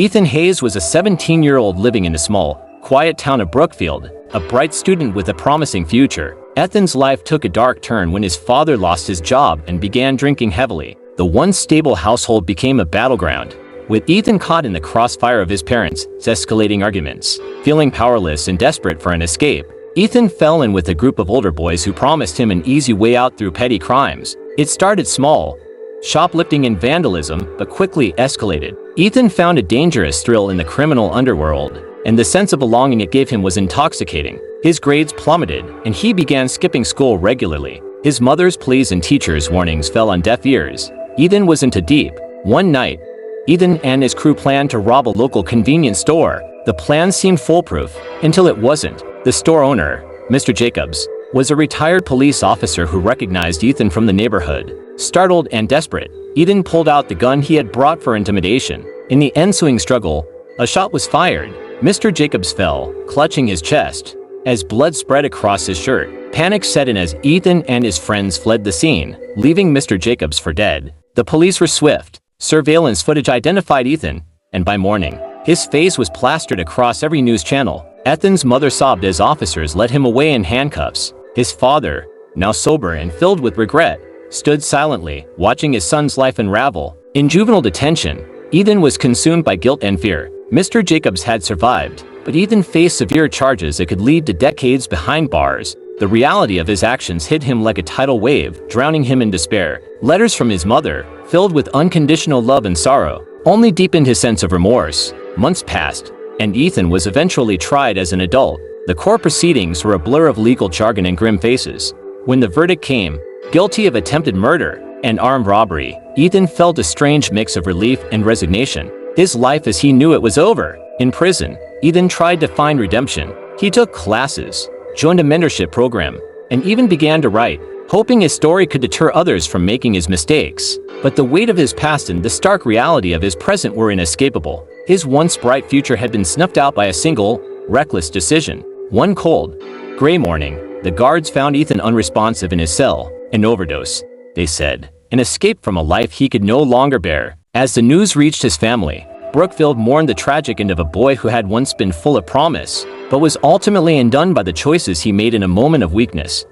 Ethan Hayes was a 17-year-old living in the small, quiet town of Brookfield, a bright student with a promising future. Ethan's life took a dark turn when his father lost his job and began drinking heavily. The once stable household became a battleground, with Ethan caught in the crossfire of his parents' escalating arguments. Feeling powerless and desperate for an escape, Ethan fell in with a group of older boys who promised him an easy way out through petty crimes. It started small, shoplifting and vandalism, but quickly escalated. Ethan found a dangerous thrill in the criminal underworld, and the sense of belonging it gave him was intoxicating. His grades plummeted, and he began skipping school regularly. His mother's pleas and teachers' warnings fell on deaf ears. Ethan was into deep. One night, Ethan and his crew planned to rob a local convenience store. The plan seemed foolproof, until it wasn't. The store owner, Mr. Jacobs, was a retired police officer who recognized Ethan from the neighborhood. Startled and desperate, Ethan pulled out the gun he had brought for intimidation. In the ensuing struggle, a shot was fired. Mr. Jacobs fell, clutching his chest, as blood spread across his shirt. Panic set in as Ethan and his friends fled the scene, leaving Mr. Jacobs for dead. The police were swift. Surveillance footage identified Ethan, and by morning, his face was plastered across every news channel. Ethan's mother sobbed as officers led him away in handcuffs. His father, now sober and filled with regret, stood silently, watching his son's life unravel. In juvenile detention, Ethan was consumed by guilt and fear. Mr. Jacobs had survived, but Ethan faced severe charges that could lead to decades behind bars. The reality of his actions hit him like a tidal wave, drowning him in despair. Letters from his mother, filled with unconditional love and sorrow, only deepened his sense of remorse. Months passed, and Ethan was eventually tried as an adult. The court proceedings were a blur of legal jargon and grim faces. When the verdict came, guilty of attempted murder and armed robbery, Ethan felt a strange mix of relief and resignation. His life as he knew it was over. In prison, Ethan tried to find redemption. He took classes, joined a mentorship program, and even began to write, hoping his story could deter others from making his mistakes. But the weight of his past and the stark reality of his present were inescapable. His once bright future had been snuffed out by a single, reckless decision. One cold, gray morning, the guards found Ethan unresponsive in his cell. An overdose, they said. An escape from a life he could no longer bear. As the news reached his family, Brookfield mourned the tragic end of a boy who had once been full of promise, but was ultimately undone by the choices he made in a moment of weakness.